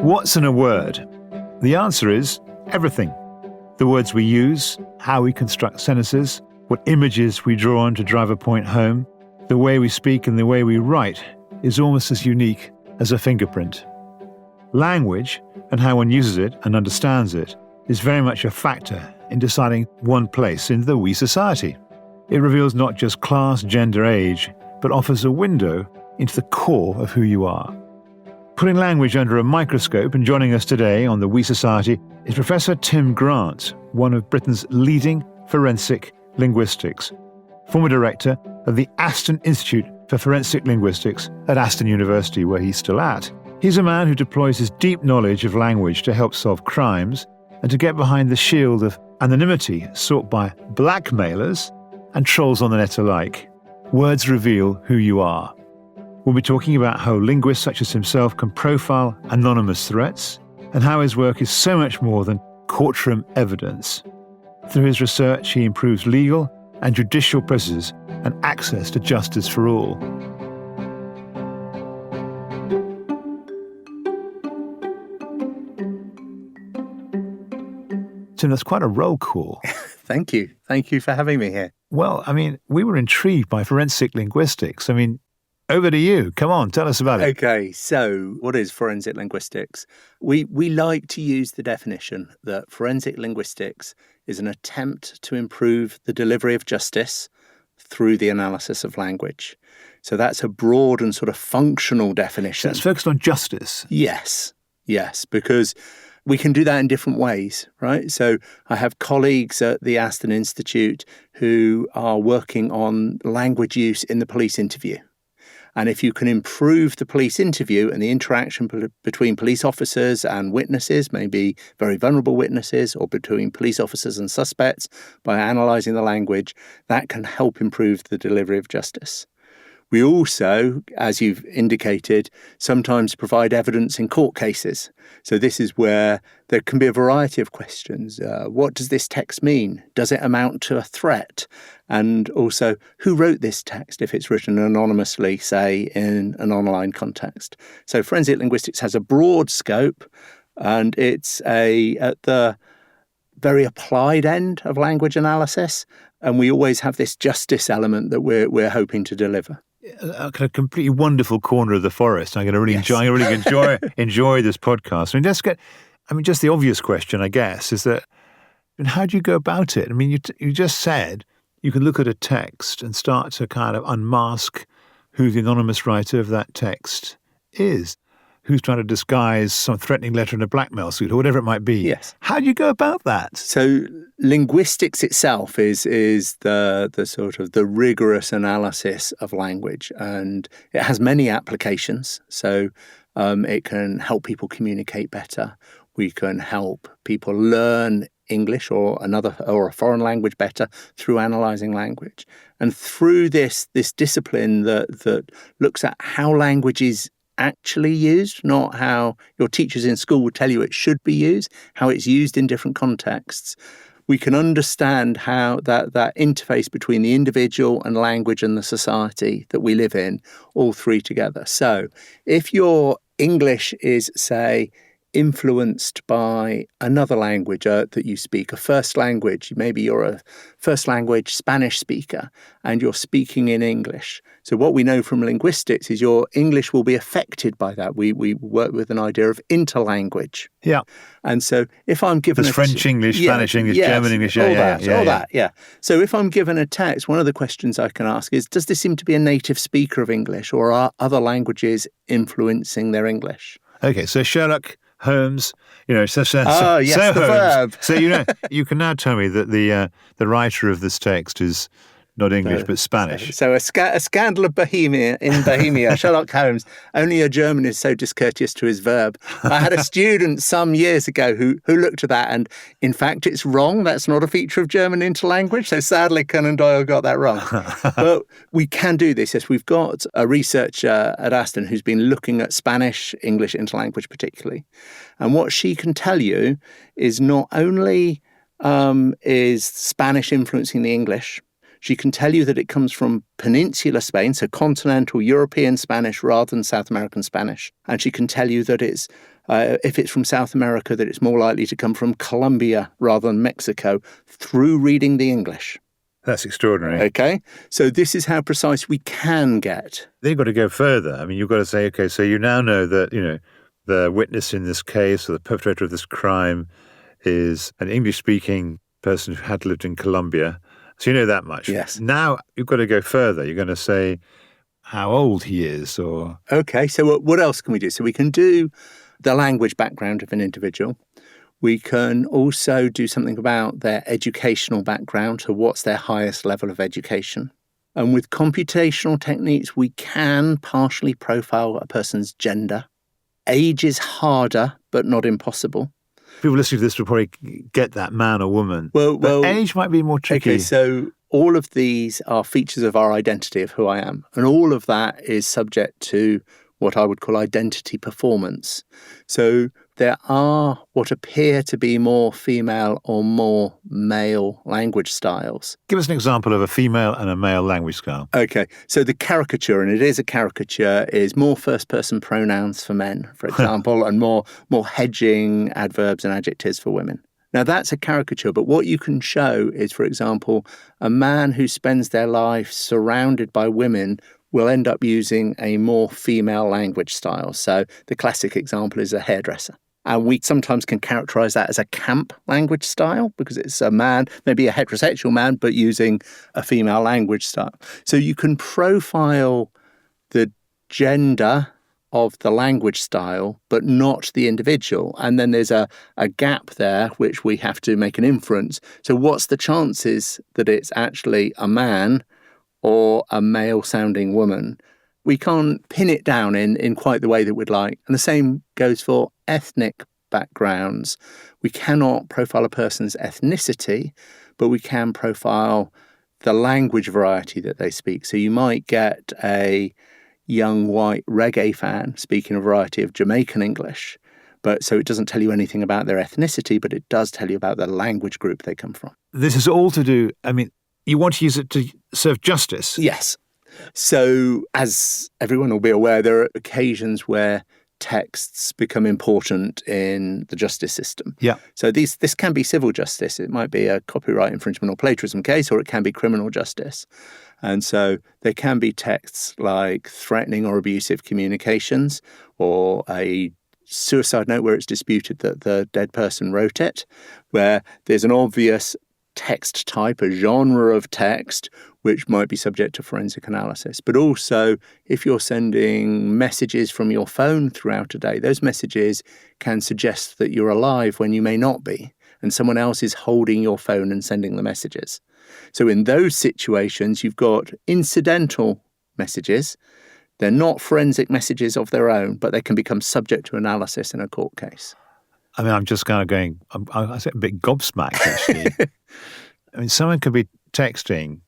What's in a word? The answer is everything. The words we use, how we construct sentences, what images we draw on to drive a point home, the way we speak and the way we write is almost as unique as a fingerprint. Language, and how one uses it and understands it, is very much a factor in deciding one place in the We Society. It reveals not just class, gender, age, but offers a window into the core of who you are. Putting language under a microscope and joining us today on the We Society is Professor Tim Grant, one of Britain's leading forensic linguistics, former director of the Aston Institute for Forensic Linguistics at Aston University, where he's still at. He's a man who deploys his deep knowledge of language to help solve crimes and to get behind the shield of anonymity sought by blackmailers and trolls on the net alike. Words reveal who you are. We'll be talking about how linguists such as himself can profile anonymous threats and how his work is so much more than courtroom evidence. Through his research, he improves legal and judicial processes and access to justice for all. Tim, that's quite a roll call. Thank you. Thank you for having me here. Well, we were intrigued by forensic linguistics. Over to you. Come on, tell us about it. Okay, so what is forensic linguistics? We like to use the definition that forensic linguistics is an attempt to improve the delivery of justice through the analysis of language. So that's a broad and sort of functional definition. So it's focused on justice. Yes, because we can do that in different ways, right? So I have colleagues at the Aston Institute who are working on language use in the police interview. And if you can improve the police interview and the interaction between police officers and witnesses, maybe very vulnerable witnesses, or between police officers and suspects, by analysing the language, that can help improve the delivery of justice. We also, as you've indicated, sometimes provide evidence in court cases. So this is where there can be a variety of questions. What does this text mean? Does it amount to a threat? And also, who wrote this text if it's written anonymously, say, in an online context? So forensic linguistics has a broad scope, and it's at the very applied end of language analysis. And we always have this justice element that we're hoping to deliver. A kind of completely wonderful corner of the forest. I'm going to really enjoy this podcast. Just the obvious question, I guess, is that how do you go about it? You just said you can look at a text and start to kind of unmask who the anonymous writer of that text is, who's trying to disguise some threatening letter in a blackmail suit or whatever it might be. Yes. How do you go about that? So linguistics itself is the sort of the rigorous analysis of language, and it has many applications. So it can help people communicate better. We can help people learn English or a foreign language better through analysing language. And through this discipline that looks at how language is actually used, not how your teachers in school would tell you it should be used, how it's used in different contexts, we can understand how that interface between the individual and language and the society that we live in, all three together. So if your English is, say, influenced by another language that you speak, a first language. Maybe you're a first language Spanish speaker and you're speaking in English. So what we know from linguistics is your English will be affected by that. We work with an idea of interlanguage. Yeah. And so if I'm given French English, Spanish English, German English, all that. So if I'm given a text, one of the questions I can ask is, does this seem to be a native speaker of English, or are other languages influencing their English? Okay, so Sherlock Holmes, the verb. So you can now tell me that the writer of this text is not English but Spanish. So a scandal of Bohemia in Bohemia. Sherlock Holmes. Only a German is so discourteous to his verb. I had a student some years ago who looked at that, and in fact it's wrong. That's not a feature of German interlanguage. So sadly, Conan Doyle got that wrong. But we can do this. Yes, we've got a researcher at Aston who's been looking at Spanish English interlanguage particularly, and what she can tell you is not only is Spanish influencing the English. She can tell you that it comes from peninsular Spain, so continental European Spanish rather than South American Spanish. And she can tell you that it's, if it's from South America, that it's more likely to come from Colombia rather than Mexico through reading the English. That's extraordinary. Okay, so this is how precise we can get. Then you've got to go further. I mean, you've got to say, okay, so you now know that, the witness in this case or the perpetrator of this crime is an English-speaking person who had lived in Colombia. So you know that much. Yes. Now you've got to go further. You're going to say how old he is or... Okay, so what else can we do? So we can do the language background of an individual. We can also do something about their educational background, so what's their highest level of education. And with computational techniques, we can partially profile a person's gender. Age is harder, but not impossible. People listening to this will probably get that, man or woman. Well, age might be more tricky. Okay, so all of these are features of our identity, of who I am. And all of that is subject to what I would call identity performance. So there are what appear to be more female or more male language styles. Give us an example of a female and a male language style. Okay, so the caricature, and it is a caricature, is more first-person pronouns for men, for example, and more hedging adverbs and adjectives for women. Now, that's a caricature, but what you can show is, for example, a man who spends their life surrounded by women will end up using a more female language style. So the classic example is a hairdresser. And we sometimes can characterize that as a camp language style because it's a man, maybe a heterosexual man, but using a female language style. So you can profile the gender of the language style, but not the individual. And then there's a gap there, which we have to make an inference. So what's the chances that it's actually a man or a male-sounding woman? We can't pin it down in quite the way that we'd like. And the same goes for ethnic backgrounds. We cannot profile a person's ethnicity, but we can profile the language variety that they speak. So you might get a young white reggae fan speaking a variety of Jamaican English, but so it doesn't tell you anything about their ethnicity, but it does tell you about the language group they come from. This is all to do, you want to use it to serve justice. Yes. So as everyone will be aware, there are occasions where texts become important in the justice system. Yeah. So this can be civil justice. It might be a copyright infringement or plagiarism case, or it can be criminal justice. And so there can be texts like threatening or abusive communications, or a suicide note where it's disputed that the dead person wrote it, where there's an obvious text type, a genre of text, which might be subject to forensic analysis. But also, if you're sending messages from your phone throughout a day, those messages can suggest that you're alive when you may not be, and someone else is holding your phone and sending the messages. So in those situations, you've got incidental messages. They're not forensic messages of their own, but they can become subject to analysis in a court case. I'm just kind of going, I say a bit gobsmacked, actually. Someone could be texting,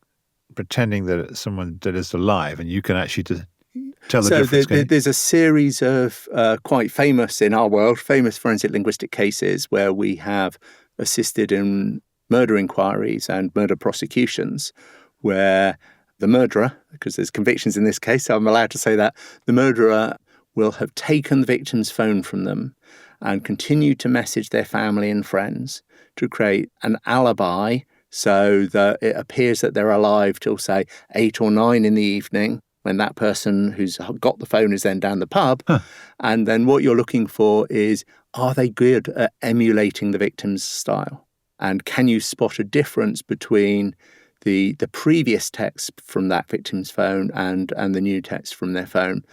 pretending that it's someone that is alive, and you can actually tell the difference. So there's a series of quite famous, in our world, famous forensic linguistic cases where we have assisted in murder inquiries and murder prosecutions, where the murderer, because there's convictions in this case, so I'm allowed to say that, the murderer will have taken the victim's phone from them and continue to message their family and friends to create an alibi so that it appears that they're alive till, say, 8 or 9 in the evening, when that person who's got the phone is then down the pub. And then what you're looking for is, are they good at emulating the victim's style? And can you spot a difference between the previous text from that victim's phone and the new text from their phone?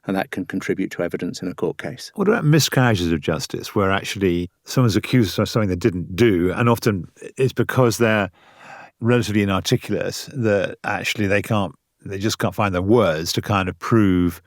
And that can contribute to evidence in a court case. What about miscarriages of justice, where actually someone's accused of something they didn't do, and often it's because they're relatively inarticulate that actually they just can't find the words to kind of prove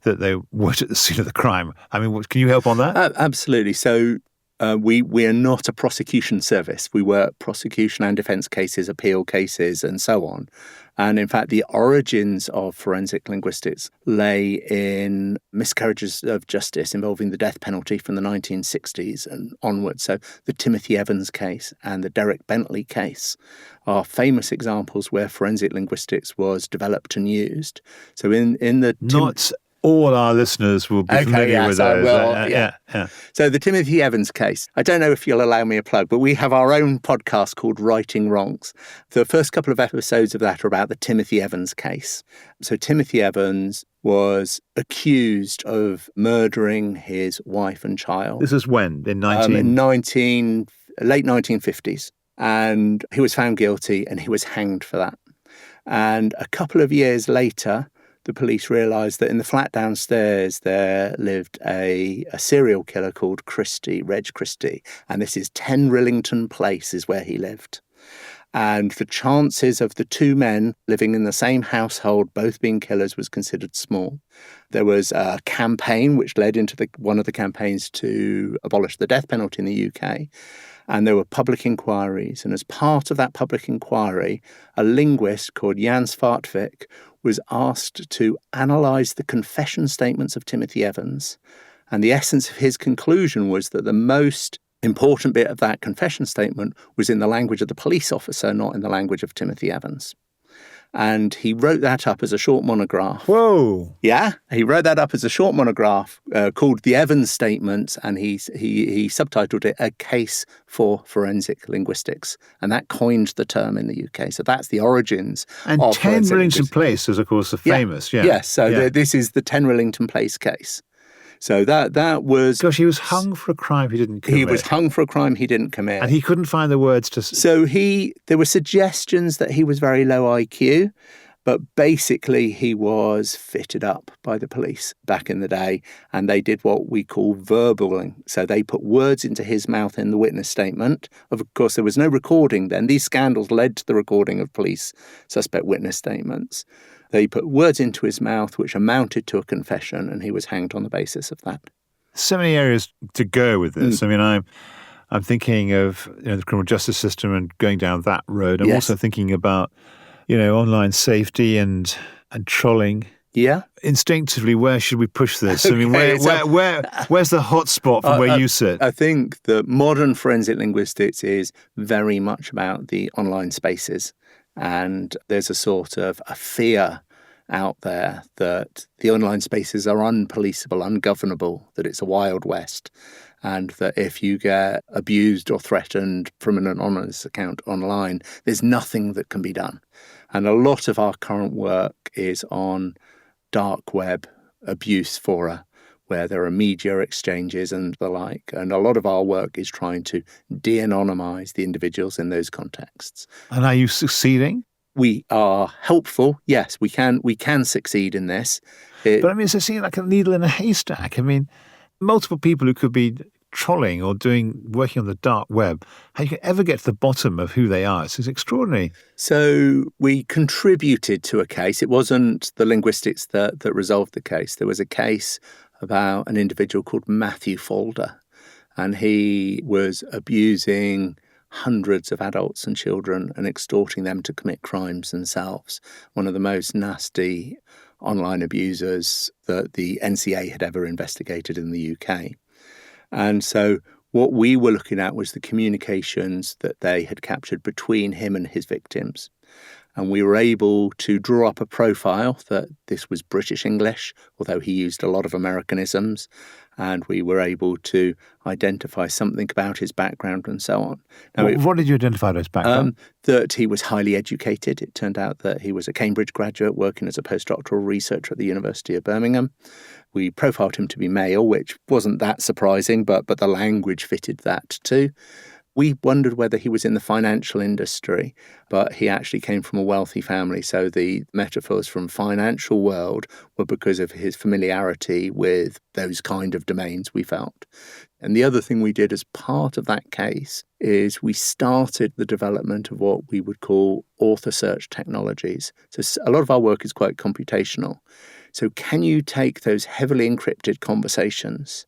that they weren't at the scene of the crime? Can you help on that? Absolutely. So We are not a prosecution service. We work prosecution and defence cases, appeal cases, and so on. And in fact, the origins of forensic linguistics lay in miscarriages of justice involving the death penalty from the 1960s and onwards. So the Timothy Evans case and the Derek Bentley case are famous examples where forensic linguistics was developed and used. So in the Not all our listeners will be familiar with those. Yeah. So the Timothy Evans case, I don't know if you'll allow me a plug, but we have our own podcast called Righting Wrongs. The first couple of episodes of that are about the Timothy Evans case. So Timothy Evans was accused of murdering his wife and child. This is when? In late 1950s. And he was found guilty and he was hanged for that. And a couple of years later, the police realised that in the flat downstairs there lived a serial killer called Reg Christie, and this is 10 Rillington Place is where he lived. And the chances of the two men living in the same household, both being killers, was considered small. There was a campaign which led into one of the campaigns to abolish the death penalty in the UK. And there were public inquiries. And as part of that public inquiry, a linguist called Jan Svartvik was asked to analyse the confession statements of Timothy Evans. And the essence of his conclusion was that the most important bit of that confession statement was in the language of the police officer, not in the language of Timothy Evans. And he wrote that up as a short monograph. Whoa! Yeah, he wrote that up as a short monograph called The Evans Statements, and he subtitled it A Case for Forensic Linguistics. And that coined the term in the UK. So that's the origins and of 10 Rillington Place is, of course, famous. Yeah. Yes, so this is the 10 Rillington Place case. So that was... Gosh, he was hung for a crime he didn't commit. He was hung for a crime he didn't commit. And he couldn't find the words to... So there were suggestions that he was very low IQ, but basically he was fitted up by the police back in the day, and they did what we call verbaling. So they put words into his mouth in the witness statement. Of course, there was no recording then. These scandals led to the recording of police suspect witness statements. They put words into his mouth which amounted to a confession, and he was hanged on the basis of that. So many areas to go with this. I mean, I'm thinking of the criminal justice system and going down that road. I'm also thinking about online safety and trolling. Yeah. Instinctively, where should we push this? I mean, where's the hot spot from where you sit? I think that modern forensic linguistics is very much about the online spaces. And there's a sort of a fear out there that the online spaces are unpoliceable, ungovernable, that it's a wild west, and that if you get abused or threatened from an anonymous account online, there's nothing that can be done. And a lot of our current work is on dark web abuse fora, where there are media exchanges and the like. And a lot of our work is trying to de-anonymise the individuals in those contexts. And are you succeeding? We are helpful. Yes, we can succeed in this. But I mean, it's seeming like a needle in a haystack. I mean, multiple people who could be trolling or working on the dark web, how you can ever get to the bottom of who they are. It's extraordinary. So we contributed to a case. It wasn't the linguistics that resolved the case. There was a case about an individual called Matthew Folder, and he was abusing hundreds of adults and children and extorting them to commit crimes themselves. One of the most nasty online abusers that the NCA had ever investigated in the UK. And so what we were looking at was the communications that they had captured between him and his victims. And we were able to draw up a profile that this was British English, although he used a lot of Americanisms. And we were able to identify something about his background and so on. Now, what did you identify about his background? That he was highly educated. It turned out that he was a Cambridge graduate working as a postdoctoral researcher at the University of Birmingham. We profiled him to be male, which wasn't that surprising, but the language fitted that too. We wondered whether he was in the financial industry, but he actually came from a wealthy family. So the metaphors from financial world were because of his familiarity with those kind of domains, we felt. And the other thing we did as part of that case is we started the development of what we would call author search technologies. So a lot of our work is quite computational. So can you take those heavily encrypted conversations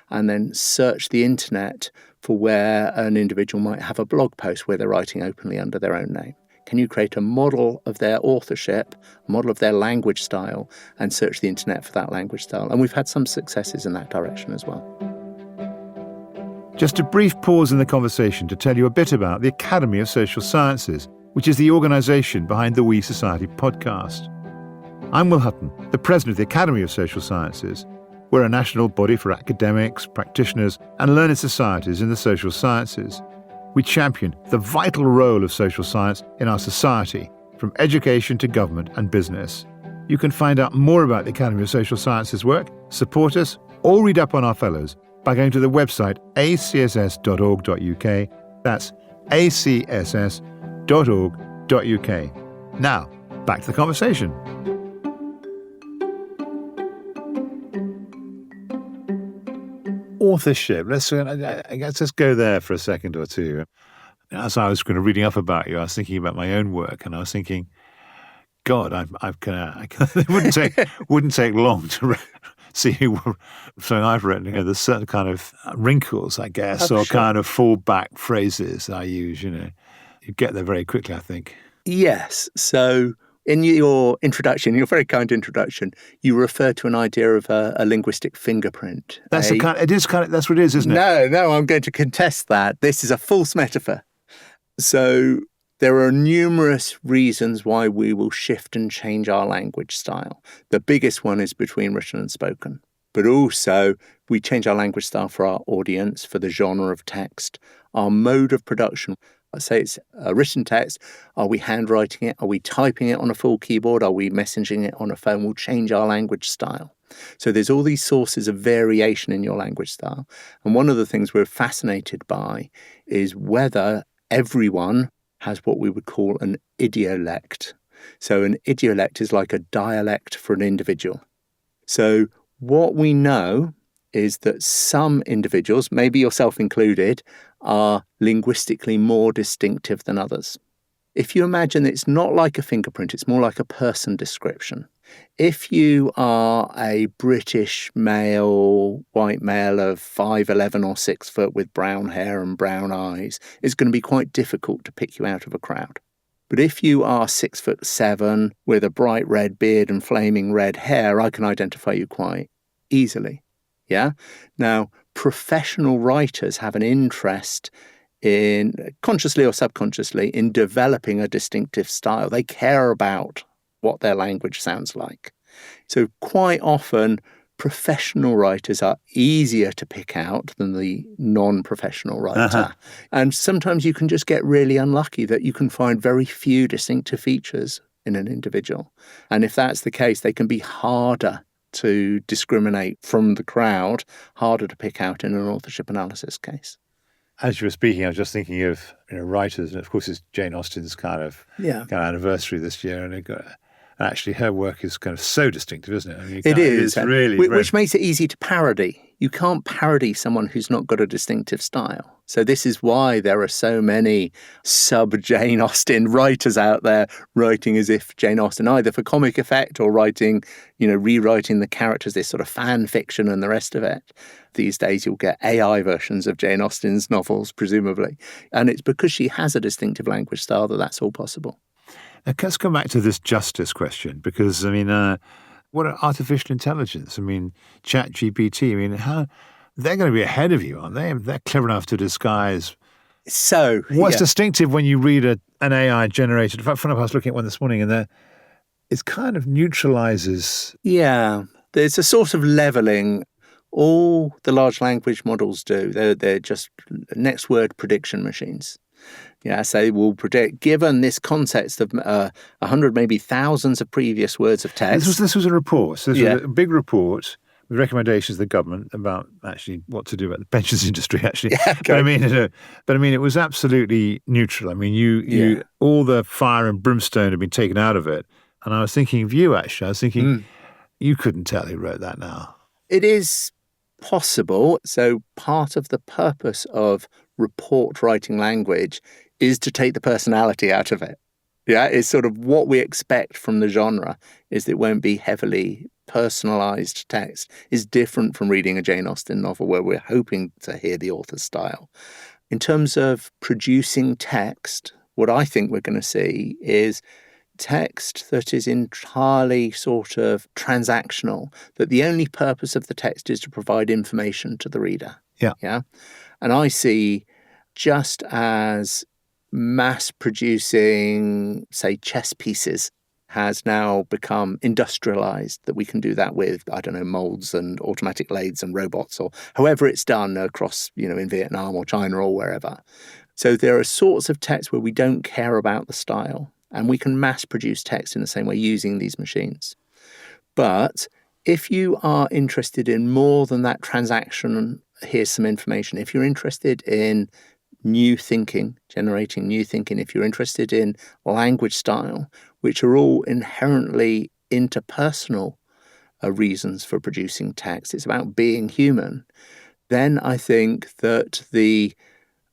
and then search the internet for where an individual might have a blog post where they're writing openly under their own name? Can you create a model of their authorship, a model of their language style, and search the internet for that language style? And we've had some successes in that direction as well. Just a brief pause in the conversation to tell you a bit about the Academy of Social Sciences, which is the organisation behind the We Society podcast. I'm Will Hutton, the president of the Academy of Social Sciences. We're a national body for academics, practitioners, and learned societies in the social sciences. We champion the vital role of social science in our society, from education to government and business. You can find out more about the Academy of Social Sciences work, support us, or read up on our fellows by going to the website acss.org.uk. That's acss.org.uk. Now, back to the conversation. Authorship. I guess let's go there for a second or two. As I was kind of reading up about you, I was thinking about my own work, and I was thinking, God, it wouldn't take long to see something I've written. There's certain kind of wrinkles, I guess, or kind of fallback phrases I use. You get there very quickly, I think. Yes. So in your introduction, your very kind introduction, you refer to an idea of a linguistic fingerprint. That's that's what it is, isn't it? No, I'm going to contest that. This is a false metaphor. So there are numerous reasons why we will shift and change our language style. The biggest one is between written and spoken. But also, we change our language style for our audience, for the genre of text, our mode of production. Let's say it's a written text. Are we handwriting it? Are we typing it on a full keyboard? Are we messaging it on a phone? We'll change our language style. So there's all these sources of variation in your language style. And one of the things we're fascinated by is whether everyone has what we would call an idiolect. So an idiolect is like a dialect for an individual. So what we know is that some individuals, maybe yourself included, are linguistically more distinctive than others. If you imagine it's not like a fingerprint, it's more like a person description. If you are a British male, white male of 5'11" or 6 foot with brown hair and brown eyes, it's going to be quite difficult to pick you out of a crowd. But if you are 6'7" with a bright red beard and flaming red hair, I can identify you quite easily. Yeah? Now, professional writers have an interest in, consciously or subconsciously, in developing a distinctive style. They care about what their language sounds like. So quite often, professional writers are easier to pick out than the non-professional writer. Uh-huh. And sometimes you can just get really unlucky that you can find very few distinctive features in an individual. And if that's the case, they can be harder to discriminate from the crowd, harder to pick out in an authorship analysis case. As you were speaking, I was just thinking of writers, and of course it's Jane Austen's kind of anniversary this year, and actually her work is kind of so distinctive, isn't it? I mean, it is. It's really, which makes it easy to parody. You can't parody someone who's not got a distinctive style. So this is why there are so many sub-Jane Austen writers out there writing as if Jane Austen, either for comic effect or writing, rewriting the characters, this sort of fan fiction and the rest of it. These days you'll get AI versions of Jane Austen's novels, presumably. And it's because she has a distinctive language style that that's all possible. Now, let's come back to this justice question, because, what are artificial intelligence? ChatGPT, how they're going to be ahead of you, aren't they? They're clever enough to disguise. So, what's distinctive when you read an AI generated? In fact, I was looking at one this morning, and it kind of neutralizes. Yeah, there's a sort of leveling. All the large language models do. They're just next word prediction machines. Yeah, so they will predict, given this context of 100, maybe thousands of previous words of text. This was a report. So this was a big report with recommendations to the government about actually what to do about the pensions industry, actually. Yeah, okay. But it was absolutely neutral. You all the fire and brimstone had been taken out of it. And I was thinking of you, actually. I was thinking, you couldn't tell who wrote that now. It is possible. So part of the purpose of report writing language is to take the personality out of it. Yeah, it's sort of what we expect from the genre is that it won't be heavily personalised text is different from reading a Jane Austen novel where we're hoping to hear the author's style. In terms of producing text, what I think we're going to see is text that is entirely sort of transactional, that the only purpose of the text is to provide information to the reader. Yeah. And I see, just as mass producing, say, chess pieces has now become industrialized, that we can do that with, I don't know, molds and automatic lathes and robots, or however it's done across, in Vietnam or China or wherever. So there are sorts of text where we don't care about the style, and we can mass produce text in the same way using these machines. But if you are interested in more than that transaction, here's some information. If you're interested in new thinking, generating new thinking, if you're interested in language style, which are all inherently interpersonal reasons for producing text, it's about being human, then I think that the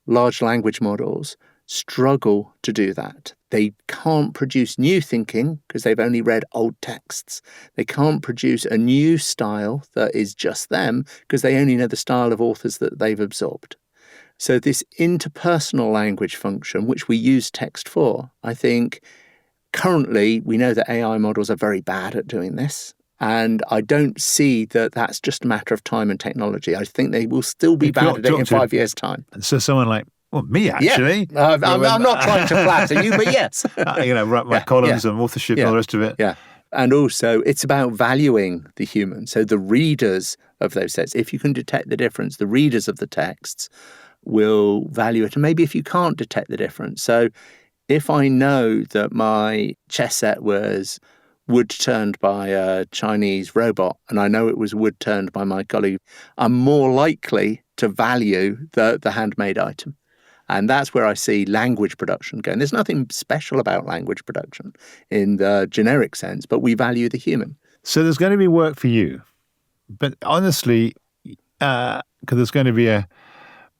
large language models struggle to do that. They can't produce new thinking because they've only read old texts. They can't produce a new style that is just them because they only know the style of authors that they've absorbed. So this interpersonal language function, which we use text for, I think currently we know that AI models are very bad at doing this. And I don't see that that's just a matter of time and technology. I think they will still be bad at it in 5 years' time. And so someone like, me actually. Yeah. I'm not trying to flatter you, but yes. Write my columns and authorship and all the rest of it. Yeah. And also it's about valuing the human. So the readers of those texts, if you can detect the difference, the readers of the texts will value it. And maybe if you can't detect the difference. So if I know that my chess set was wood turned by a Chinese robot, and I know it was wood turned by my colleague, I'm more likely to value the handmade item. And that's where I see language production going. There's nothing special about language production in the generic sense, but we value the human. So there's going to be work for you. But honestly, because there's going to be a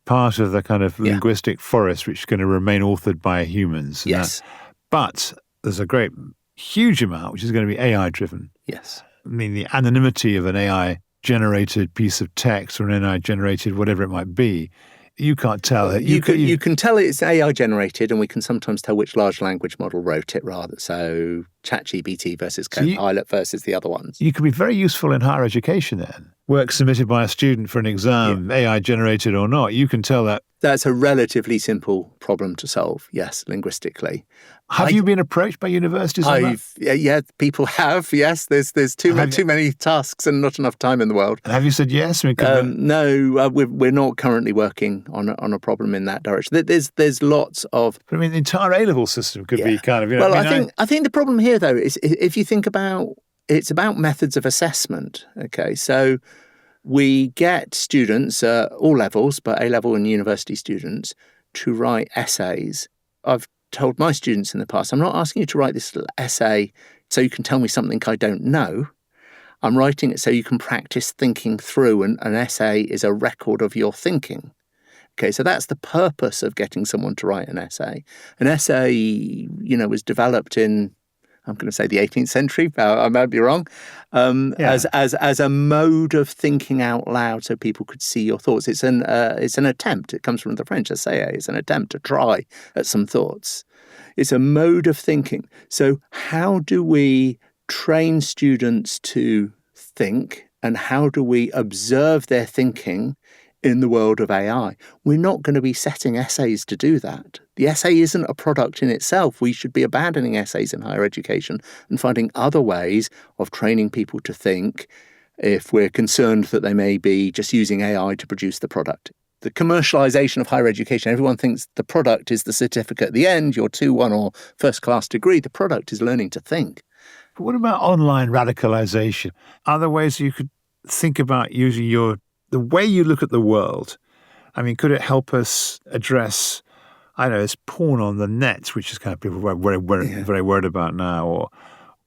part of the kind of linguistic forest which is going to remain authored by humans. Yes. But there's a huge amount which is going to be AI-driven. Yes. I mean, the anonymity of an AI-generated piece of text or an AI-generated whatever it might be, you can't tell it. You can tell it's AI generated, and we can sometimes tell which large language model wrote it rather. So ChatGPT versus Copilot versus the other ones. You could be very useful in higher education then. Work submitted by a student for an exam, AI generated or not, you can tell that. That's a relatively simple problem to solve, yes, linguistically. Have you been approached by universities on that? Yeah, people have, yes. There's too many tasks and not enough time in the world. And have you said yes? No, we're not currently working on a problem in that direction. There's lots of... But I mean, the entire A-level system could be kind of... Well, I think the problem here, though, is if you think about... It's about methods of assessment, okay? So we get students at all levels, but A-level and university students, to write essays. I've told my students in the past, I'm not asking you to write this essay so you can tell me something I don't know. I'm writing it so you can practice thinking through, and an essay is a record of your thinking. Okay, so that's the purpose of getting someone to write an essay. An essay, was developed in, I'm going to say the 18th century, I might be wrong, as a mode of thinking out loud so people could see your thoughts. It's an attempt. It comes from the French essayer. It's an attempt to try at some thoughts. It's a mode of thinking. So how do we train students to think, and how do we observe their thinking in the world of AI? We're not going to be setting essays to do that. The essay isn't a product in itself. We should be abandoning essays in higher education and finding other ways of training people to think if we're concerned that they may be just using AI to produce the product. The commercialization of higher education, everyone thinks the product is the certificate at the end, your 2-1 or first-class degree. The product is learning to think. But what about online radicalization? Are there ways you could think about using the way you look at the world? I mean, could it help us address, it's porn on the net, which is kind of people very worried about now, or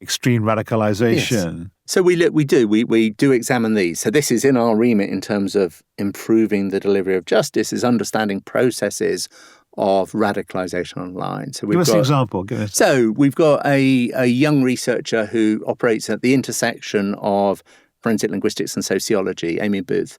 extreme radicalization? Yes. So we do examine these. So this is in our remit in terms of improving the delivery of justice, is understanding processes of radicalisation online. So Give us an example. So we've got a young researcher who operates at the intersection of forensic linguistics and sociology, Amy Booth.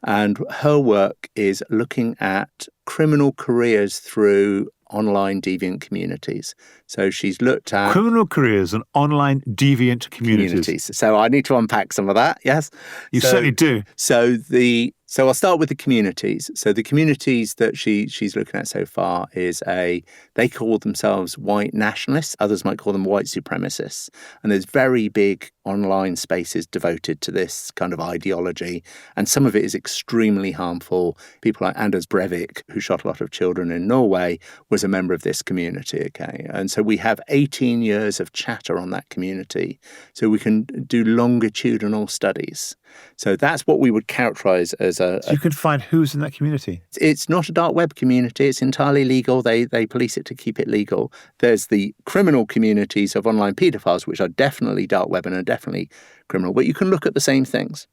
And her work is looking at criminal careers through online deviant communities. So she's looked at criminal careers and online deviant communities. So I need to unpack some of that, yes? You certainly do. So I'll start with the communities. So the communities that she's looking at so far is they call themselves white nationalists. Others might call them white supremacists. And there's very big online spaces devoted to this kind of ideology. And some of it is extremely harmful. People like Anders Breivik, who shot a lot of children in Norway, was a member of this community, okay? And so we have 18 years of chatter on that community. So we can do longitudinal studies. So that's what we would characterize as So you can find who's in that community. It's not a dark web community. It's entirely legal. They police it to keep it legal. There's the criminal communities of online paedophiles, which are definitely dark web and are definitely criminal. But you can look at the same things.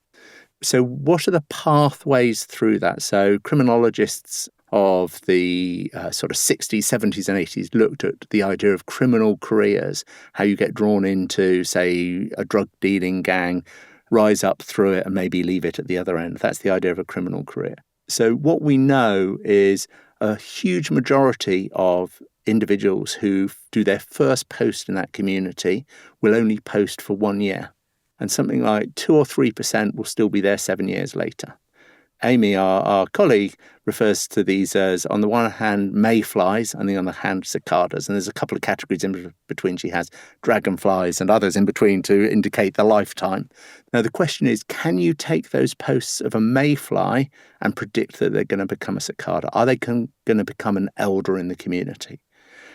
So what are the pathways through that? So criminologists of the sort of 60s, 70s and 80s looked at the idea of criminal careers, how you get drawn into, say, a drug dealing gang, rise up through it and maybe leave it at the other end. That's the idea of a criminal career. So what we know is a huge majority of individuals who do their first post in that community will only post for 1 year. And something like 2 or 3% will still be there 7 years later. Amy, our colleague, refers to these as, on the one hand, mayflies, and on the other hand, cicadas. And there's a couple of categories in between. She has dragonflies and others in between to indicate the lifetime. Now, the question is, can you take those posts of a mayfly and predict that they're going to become a cicada? Are they going to become an elder in the community?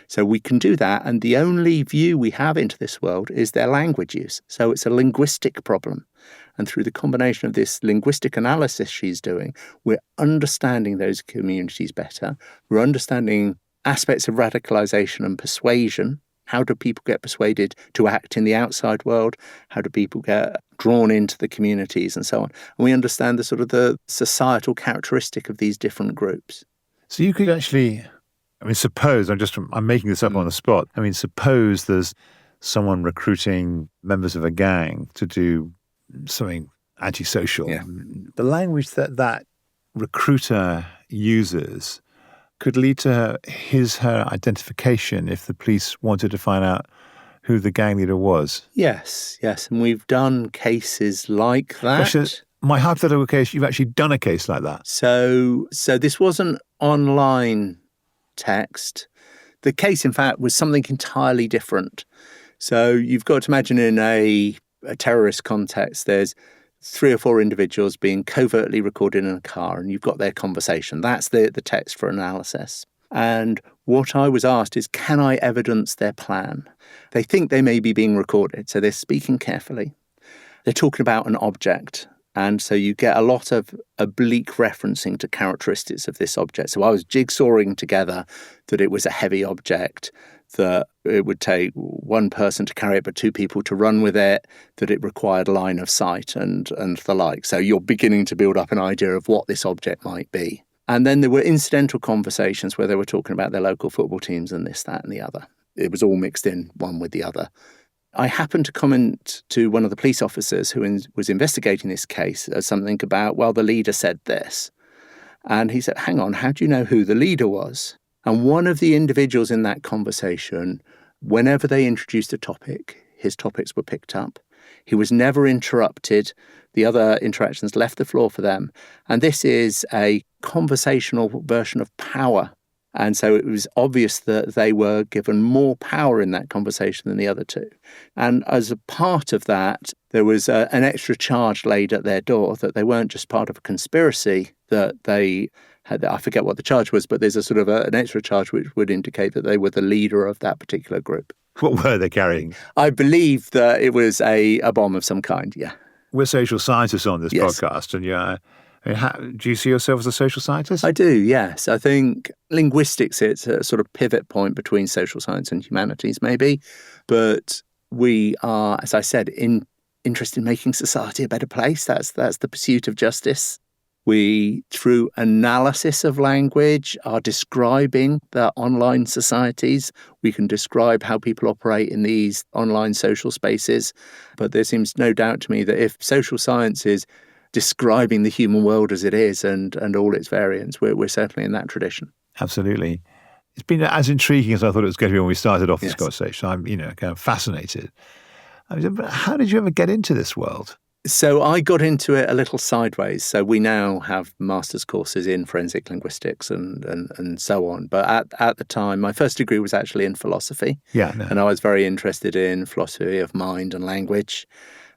So we can do that, and the only view we have into this world is their language use. So it's a linguistic problem. And through the combination of this linguistic analysis she's doing, we're understanding those communities better. We're understanding aspects of radicalisation and persuasion. How do people get persuaded to act in the outside world? How do people get drawn into the communities and so on? And we understand the sort of the societal characteristic of these different groups. So you could actually, suppose, I'm making this up on the spot. Suppose there's someone recruiting members of a gang to do something antisocial. Yeah. The language that recruiter uses could lead to her identification if the police wanted to find out who the gang leader was. Yes. And we've done cases like that. My hypothetical case, you've actually done a case like that. So this wasn't online text. The case, in fact, was something entirely different. So you've got to imagine in a terrorist context, there's 3 or 4 individuals being covertly recorded in a car, and you've got their conversation. That's the text for analysis. And what I was asked is, can I evidence their plan? They think they may be being recorded, so they're speaking carefully. They're talking about an object. And so you get a lot of oblique referencing to characteristics of this object. So I was jigsawing together that it was a heavy object, that it would take 1 person to carry it but 2 people to run with it, that it required line of sight and the like. So you're beginning to build up an idea of what this object might be. And then there were incidental conversations where they were talking about their local football teams and this, that and the other. It was all mixed in one with the other. I happened to comment to one of the police officers who was investigating this case something about, well, the leader said this. And he said, hang on, how do you know who the leader was? And one of the individuals in that conversation, whenever they introduced a topic, his topics were picked up. He was never interrupted. The other interactions left the floor for them. And this is a conversational version of power. And so it was obvious that they were given more power in that conversation than the other 2. And as a part of that, there was an extra charge laid at their door that they weren't just part of a conspiracy, that they had, I forget what the charge was, but there's a sort of an extra charge which would indicate that they were the leader of that particular group. What were they carrying? I believe that it was a bomb of some kind, yeah. We're social scientists on this podcast, and do you see yourself as a social scientist? I do, yes. I think linguistics, it's a sort of pivot point between social science and humanities, maybe. But we are, as I said, interested in making society a better place. That's the pursuit of justice. We, through analysis of language, are describing the online societies. We can describe how people operate in these online social spaces. But there seems no doubt to me that if social science is describing the human world as it is and all its variants, we're certainly in that tradition. Absolutely. It's been as intriguing as I thought it was going to be when we started off this Yes. conversation. I'm, kind of fascinated. How did you ever get into this world? So I got into it a little sideways. So we now have master's courses in forensic linguistics and so on. But at the time, my first degree was actually in philosophy. Yeah. No. And I was very interested in philosophy of mind and language.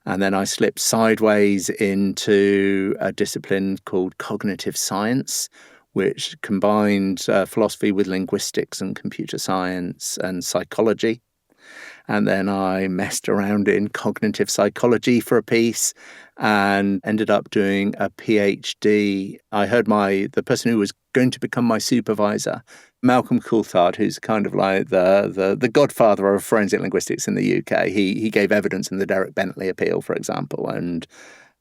And then I slipped sideways into a discipline called cognitive science, which combined philosophy with linguistics and computer science and psychology. And then I messed around in cognitive psychology for a piece and ended up doing a PhD. I heard the person who was going to become my supervisor, Malcolm Coulthard, who's kind of like the godfather of forensic linguistics in the UK. He gave evidence in the Derek Bentley appeal, for example, and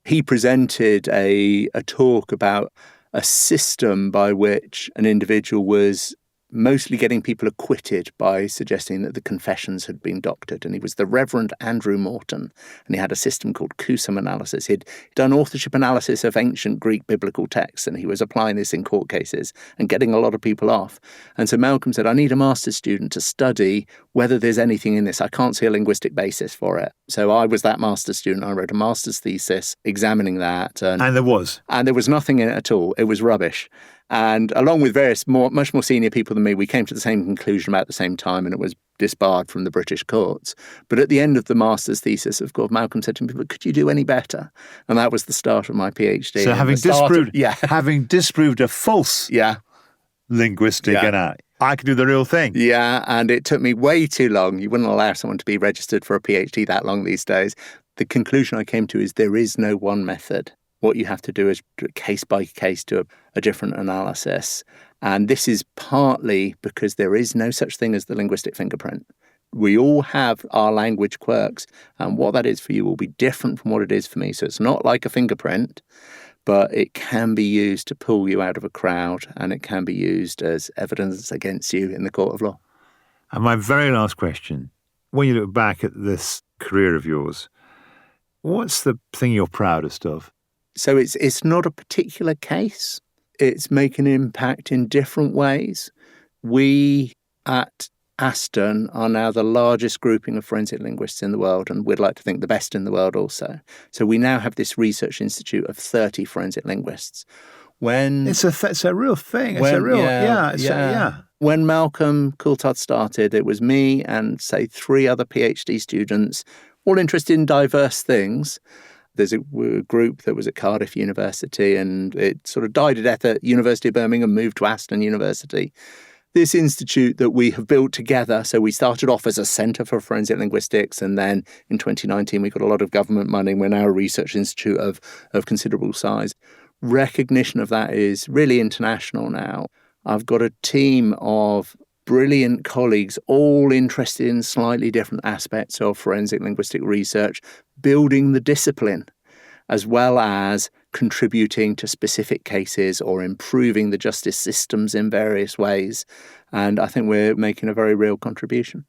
he presented a talk about a system by which an individual was mostly getting people acquitted by suggesting that the confessions had been doctored. And he was the Reverend Andrew Morton, and he had a system called Kusum analysis. He'd done authorship analysis of ancient Greek biblical texts, and he was applying this in court cases and getting a lot of people off. And so Malcolm said, I need a master's student to study whether there's anything in this. I can't see a linguistic basis for it. So I was that master's student. I wrote a master's thesis examining that. And there was? And there was nothing in it at all. It was rubbish. And along with various much more senior people than me, we came to the same conclusion about the same time, and it was disbarred from the British courts. But at the end of the master's thesis, of course, Malcolm said to me, could you do any better? And that was the start of my PhD. So having disproved a false linguistic, and I could do the real thing. Yeah, and it took me way too long. You wouldn't allow someone to be registered for a PhD that long these days. The conclusion I came to is there is no one method. What you have to do is case by case do a different analysis. And this is partly because there is no such thing as the linguistic fingerprint. We all have our language quirks, and what that is for you will be different from what it is for me. So it's not like a fingerprint, but it can be used to pull you out of a crowd, and it can be used as evidence against you in the court of law. And my very last question, when you look back at this career of yours, what's the thing you're proudest of? So it's not a particular case. It's making an impact in different ways. We at Aston are now the largest grouping of forensic linguists in the world, and we'd like to think the best in the world also. So we now have this research institute of 30 forensic linguists. It's a real thing. When Malcolm Coulthard started, it was me and, say, 3 other PhD students, all interested in diverse things. There's a group that was at Cardiff University, and it sort of died a death at University of Birmingham, moved to Aston University. This institute that we have built together, so we started off as a centre for forensic linguistics, and then in 2019 we got a lot of government money. We're now a research institute of considerable size. Recognition of that is really international now. I've got a team of brilliant colleagues, all interested in slightly different aspects of forensic linguistic research, building the discipline, as well as contributing to specific cases or improving the justice systems in various ways. And I think we're making a very real contribution.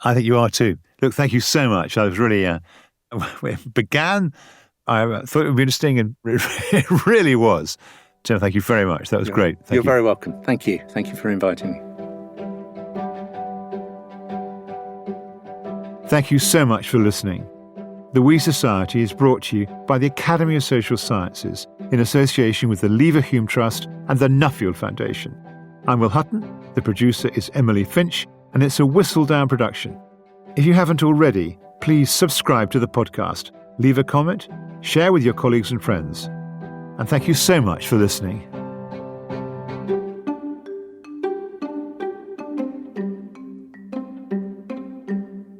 I think you are too. Look, thank you so much. I was really, I thought it would be interesting, and it really was. So thank you very much. That was great. You're very welcome. Thank you. Thank you for inviting me. Thank you so much for listening. The We Society is brought to you by the Academy of Social Sciences in association with the Leverhulme Trust and the Nuffield Foundation. I'm Will Hutton, the producer is Emily Finch, and it's a Whistledown production. If you haven't already, please subscribe to the podcast, leave a comment, share with your colleagues and friends. And thank you so much for listening.